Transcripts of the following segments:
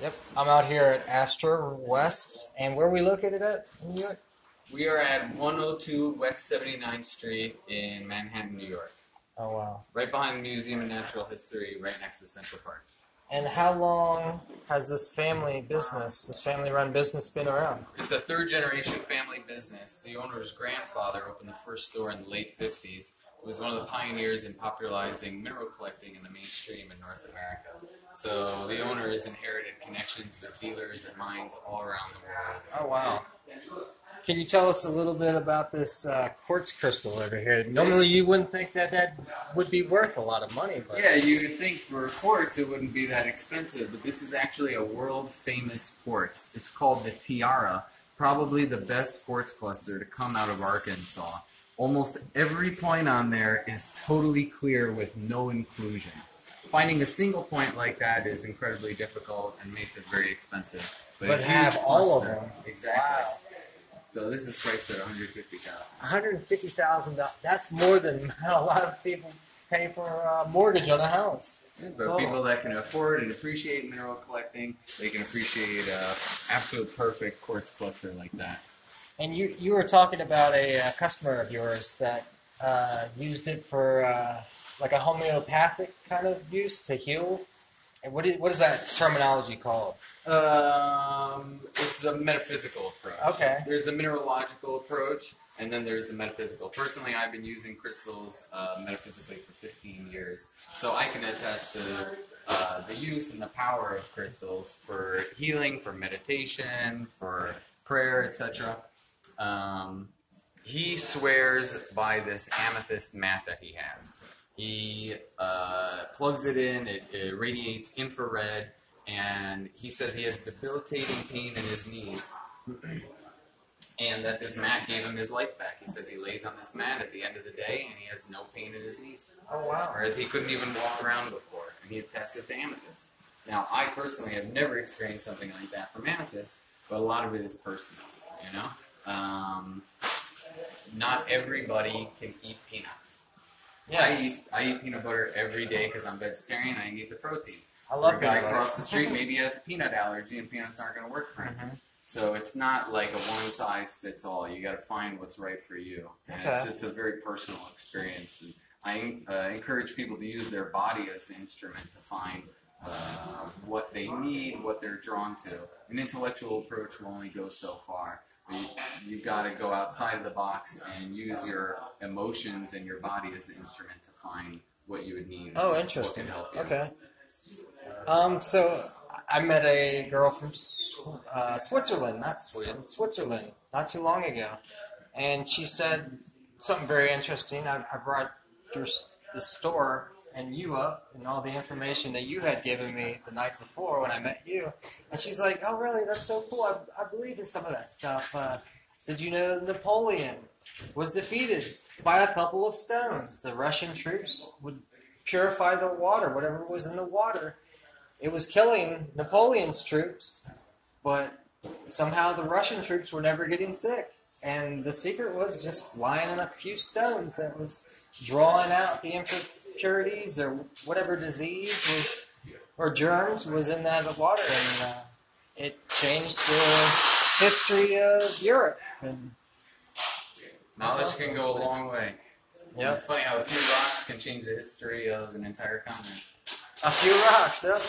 Yep, I'm out here at Astrowest, and where are we located at in New York? We are at 102 West 79th Street in Manhattan, New York. Oh wow! Right behind the Museum of Natural History, right next to Central Park. And how long has this family-run business, been around? It's a third generation family business. The owner's grandfather opened the first store in the late 50s. He was one of the pioneers in popularizing mineral collecting in the mainstream in North America. So the owner has inherited connections with dealers and mines all around the world. Oh wow! Can you tell us a little bit about this quartz crystal over here? Normally, you wouldn't think that would be worth a lot of money, but Yeah, you would think for quartz it wouldn't be that expensive, but this is actually a world-famous quartz. It's called the Tiara, probably the best quartz cluster to come out of Arkansas. Almost every point on there is totally clear with no inclusion. Finding a single point like that is incredibly difficult and makes it very expensive. but a huge have all of cluster. them. Exactly. Wow. So this is priced at $150,000. $150,000. That's more than a lot of people pay for a mortgage on a house. But people that can afford and appreciate mineral collecting, they can appreciate an absolute perfect quartz cluster like that. And you were talking about a customer of yours that used it for like a homeopathic kind of use to heal. And what is that terminology called? It's the metaphysical approach. Okay. There's the mineralogical approach, and then there's the metaphysical. Personally, I've been using crystals metaphysically for 15 years, so I can attest to the use and the power of crystals for healing, for meditation, for prayer, etc. He swears by this amethyst mat that he has. He plugs it in, it radiates infrared, and he says he has debilitating pain in his knees, and that this mat gave him his life back. He says he lays on this mat at the end of the day, and he has no pain in his knees. Oh wow! Whereas he couldn't even walk around before, and he had tested the amethyst. Now, I personally have never experienced something like that from amethyst, but a lot of it is personal, you know? Not everybody can eat peanuts. Yes. I eat peanut butter every day because I'm vegetarian. I eat the protein. I love For a guy peanut butter. across the street, maybe he has a peanut allergy and peanuts aren't going to work for him. Mhm. So it's not like a one-size-fits-all. You got to find what's right for you. And Okay. it's a very personal experience. And I encourage people to use their body as the instrument to find what they need, what they're drawn to. An intellectual approach will only go so far. You've got to go outside of the box and use your emotions and your body as the instrument to find what you would need. Oh, What interesting. can help you. Okay. So I met a girl from Switzerland, not Sweden, Switzerland, not too long ago, and she said something very interesting. I brought the store and you up and all the information that you had given me the night before when I met you, and she's like, "Oh, really? That's so cool. I believe in some of that stuff. Did you know Napoleon was defeated by a couple of stones? The Russian troops would purify the water, whatever was in the water. It was killing Napoleon's troops, but somehow the Russian troops were never getting sick. And the secret was just lying in a few stones that was drawing out the impurities or whatever disease was, or germs was in that water. And it changed the history of Europe. And Knowledge can go a long way. yeah, It's funny how a few rocks can change the history of an entire continent. a few rocks, yep.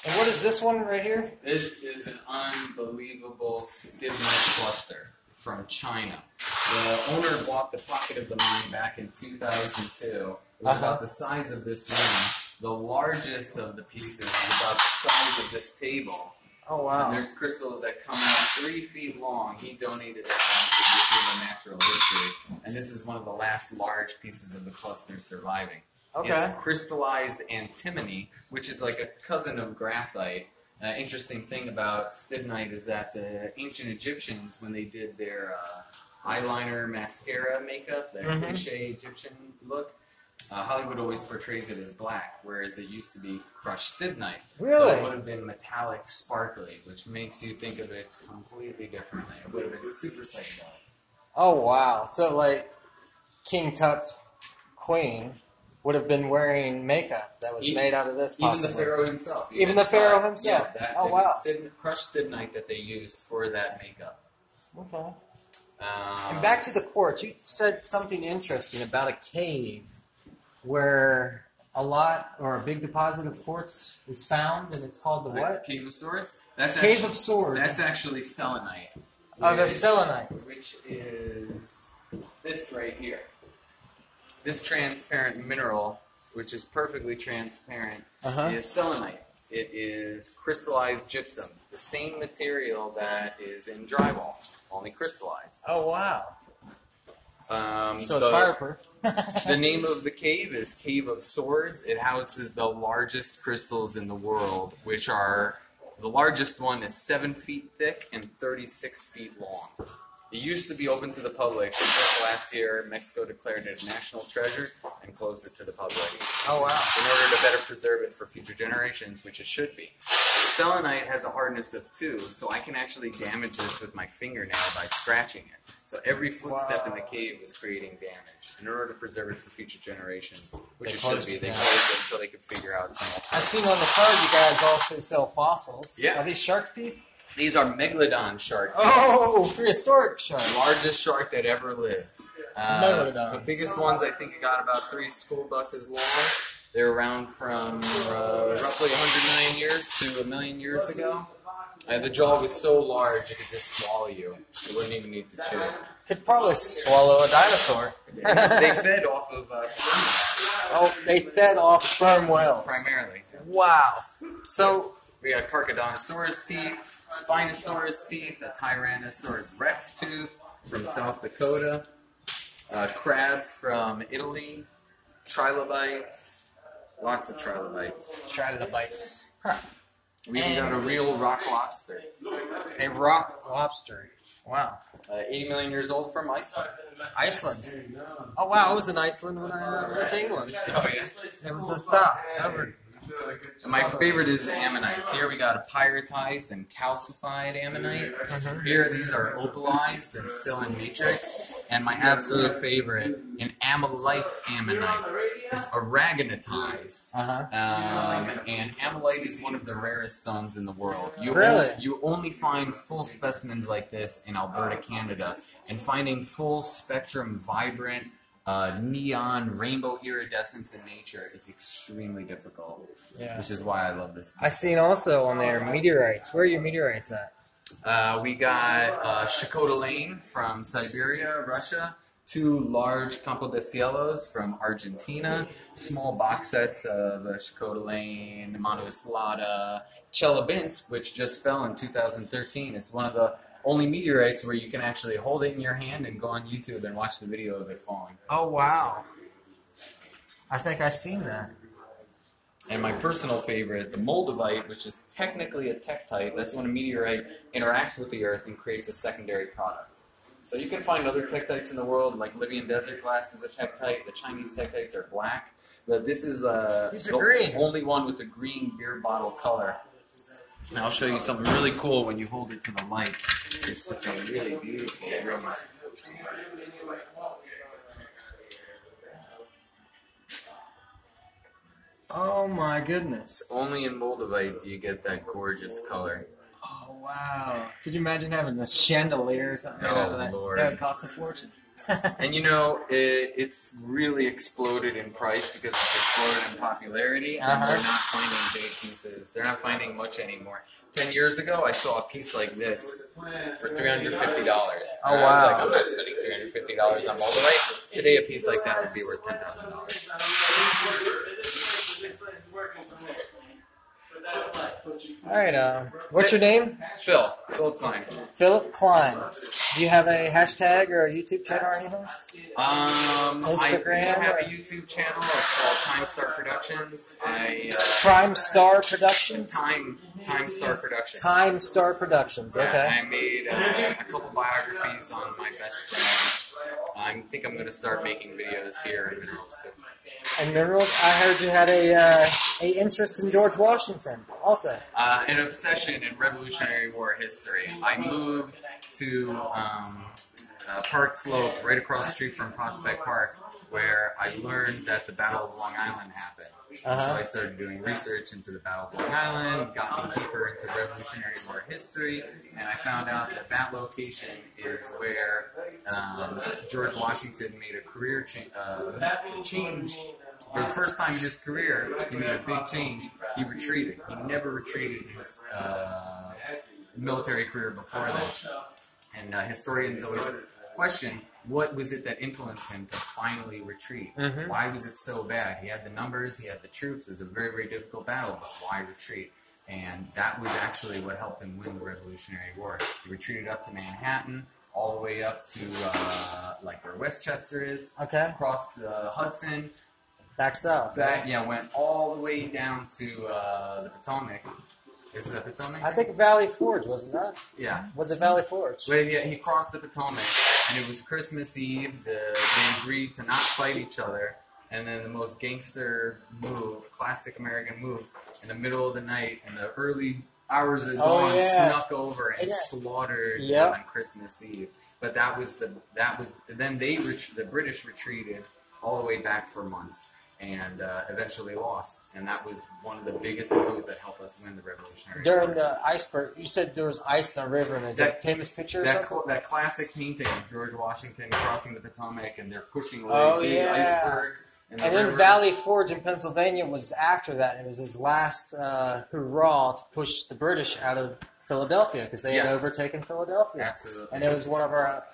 And what is this one right here? This is an unbelievable stibnite cluster from China. The owner bought the pocket of the mine back in 2002. It was about the size of this room. The largest of the pieces is about the size of this table. Oh, wow. And there's crystals that come out 3 feet long. He donated it out to the Museum of Natural History. And this is one of the last large pieces of the cluster surviving. Okay. It's crystallized antimony, which is like a cousin of graphite. Interesting thing about stibnite is that the ancient Egyptians, when they did their eyeliner, mascara makeup, that cliche Egyptian look, Hollywood always portrays it as black, whereas it used to be crushed stibnite. Really? So it would have been metallic, sparkly, which makes you think of it completely differently. It would have been super psychedelic. Oh, wow. So, like, King Tut's queen would have been wearing makeup that was made out of this. Even Possibly. the pharaoh himself. Even the pharaoh himself. Yeah, that, oh it wow. was crushed stibnite that they used for that makeup. Okay. And back to the quartz. You said something interesting about a cave where a lot or a big deposit of quartz is found, and it's called the what? Cave of Swords? Cave of Swords. That's actually selenite. Oh, that's selenite. Which is this right here. This transparent mineral, which is perfectly transparent, is selenite. It is crystallized gypsum, the same material that is in drywall, only crystallized. Oh, wow. So it's fireproof. The name of the cave is Cave of Swords. It houses the largest crystals in the world, which are, the largest one is 7 feet thick and 36 feet long. It used to be open to the public, but just last year Mexico declared it a national treasure and closed it to the public. Oh wow. In order to better preserve it for future generations, which it should be. Selenite has a hardness of 2, so I can actually damage this with my fingernail by scratching it. So every footstep in the cave was creating damage. In order to preserve it for future generations, which it should be, they closed it until they could figure out some alternative. I seen on the card you guys also sell fossils. Yeah. Are these shark teeth? These are megalodon shark teeth. Oh, prehistoric shark. Largest shark that ever lived. The biggest ones, I think, got about 3 school buses long. They're around from roughly 100 million years to 1 million years ago. The jaw was so large it could just swallow you. It wouldn't even need to chew. Could probably swallow a dinosaur. They fed off of sperm. Oh, they fed off sperm whales. Primarily. Wow. So we got Carcharodontosaurus teeth, Spinosaurus teeth, a Tyrannosaurus rex tooth from South Dakota, crabs from Italy, trilobites, lots of trilobites. Trilobites. Huh. We even got a real rock lobster. A rock lobster. Wow. 80 million years old from Iceland. Iceland. Oh wow, I was in Iceland when I went to England. Oh yeah. It was a stop. Covered. My favorite is the ammonites. Here we got a pyritized and calcified ammonite. Here these are opalized and still in matrix. And my absolute favorite, an ammonite ammonite. It's aragonitized. And ammonite is one of the rarest stones in the world. You only find full specimens like this in Alberta, Canada. And finding full spectrum, vibrant, neon, rainbow iridescence in nature is extremely difficult. Yeah. Which is why I love this. I seen also on there meteorites. Where are your meteorites at? We got Shkoda Lane from Siberia, Russia. 2 large Campo de Cielos from Argentina. Small box sets of Shkoda Lane, Mano Islada, Chelyabinsk, which just fell in 2013. It's one of the only meteorites where you can actually hold it in your hand and go on YouTube and watch the video of it falling. Oh, wow. I think I've seen that. And my personal favorite, the Moldavite, which is technically a tektite. That's when a meteorite interacts with the Earth and creates a secondary product. So you can find other tektites in the world, like Libyan desert glass is a tektite. The Chinese tektites are black. But this is the only one with the green beer bottle color. And I'll show you something really cool when you hold it to the light. It's just a really beautiful room. Oh my goodness. Only in Moldavite do you get that gorgeous color. Oh wow. Could you imagine having a chandelier or something out of that? Lord. That would cost a fortune. And you know, it's really exploded in price because it's exploded in popularity, and they're not finding big pieces. They're not finding much anymore. 10 years ago, I saw a piece like this for $350. Oh, wow. I was like, I'm not spending $350 on Moldavite. Today, a piece like that would be worth $10,000. Alright, what's your name? Philip Klein. Philip Klein. Do you have a hashtag or a YouTube channel or anything? Instagram? I have a YouTube channel. It's called Time Star Productions. Prime Star Productions? Time Star Productions. Time Star Productions, okay. Yeah, I made a couple biographies on my best friend. I think I'm going to start making videos here in Minerals too. And Minerals, I heard you had a interest in George Washington, also. An obsession in Revolutionary War history. I moved to Park Slope, right across the street from Prospect Park, where I learned that the Battle of Long Island happened. So I started doing research into the Battle of Long Island, got me deeper into Revolutionary War history, and I found out that that location is where George Washington made a career change. For the first time in his career, he made a big change. He retreated. He never retreated in his military career before that. And historians always question, what was it that influenced him to finally retreat? Why was it so bad? He had the numbers, he had the troops. It was a very, very difficult battle, but why retreat? And that was actually what helped him win the Revolutionary War. He retreated up to Manhattan, all the way up to like where Westchester is, across the Hudson. Back south. Went all the way down to the Potomac. Is that Potomac? I think Valley Forge, wasn't that? Yeah. Was it Valley Forge? Well, yeah, he crossed the Potomac, and it was Christmas Eve. They agreed to not fight each other, and then the most gangster move, classic American move, in the middle of the night, in the early hours of dawn, snuck over and slaughtered on Christmas Eve. But then the British retreated all the way back for months. And eventually lost, and that was one of the biggest moves that helped us win the Revolutionary War. During the iceberg, you said there was ice in the river, and there's that famous picture or something? That classic painting of George Washington crossing the Potomac, and they're pushing away big icebergs. And then Valley Forge in Pennsylvania was after that. It was his last hurrah to push the British out of Philadelphia, because they had overtaken Philadelphia. Absolutely. And it was one of our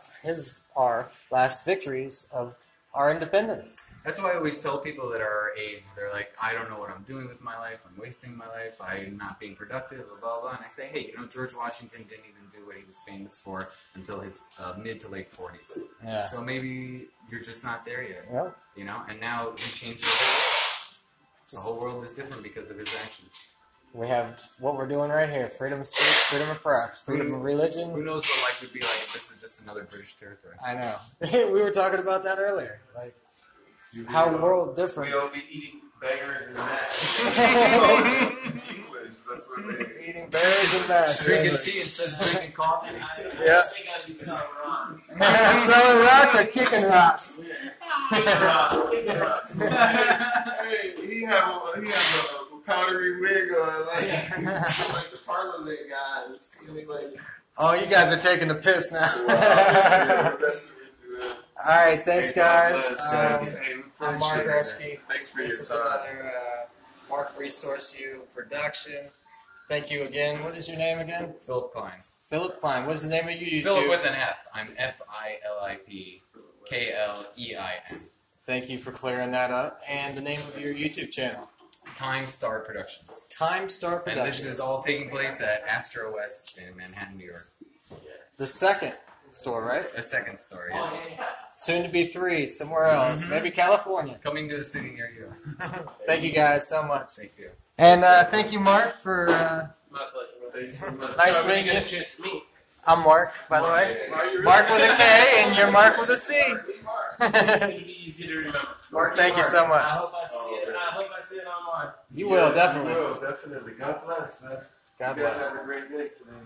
last victories of our independence. That's why I always tell people that are our age, they're like, I don't know what I'm doing with my life, I'm wasting my life, I'm not being productive, blah, blah, blah. And I say, hey, George Washington didn't even do what he was famous for until his mid to late 40s. Yeah. So maybe you're just not there yet. Yeah. And now he changed the whole world. The whole world is different because of his actions. We have what we're doing right here: freedom of speech, freedom of press, freedom of religion. Who knows what life would be like if this is just another British territory? I know. We were talking about that earlier. Like, how world different. We'll be eating bangers and mash. English, that's what we're eating berries and mash. Drinking tea instead of drinking coffee. Yeah. Selling rocks or kicking rocks? Kicking rocks. Hey, he have a powdery wig on, like the Parliament guys. Oh, you guys are taking the piss now. All right, thanks, guys. I'm Mark Reski. Thanks for your This is time. another Mark Resource U production. Thank you again. What is your name again? Philip Klein. Philip Klein. What is the name of your YouTube? Philip with an F. I'm Philip Klein. Thank you for clearing that up. And the name of your YouTube channel? Time Star Productions. Time Star Productions. And this is all taking place at astrowest in Manhattan, New York. The second store, right? A second store, yes. Soon to be 3, somewhere else. Maybe California. Coming to a city near you. Thank you guys so much. Thank you. And thank you, Mark, for My pleasure. nice meeting you. I'm Mark, by the way. Mark with a K, and you're Mark with a C. It's going to be easy to remember. Mark, thank you so much. I hope I see it online. You will, definitely. You will, definitely. God bless, man. God You guys bless. have a great day today.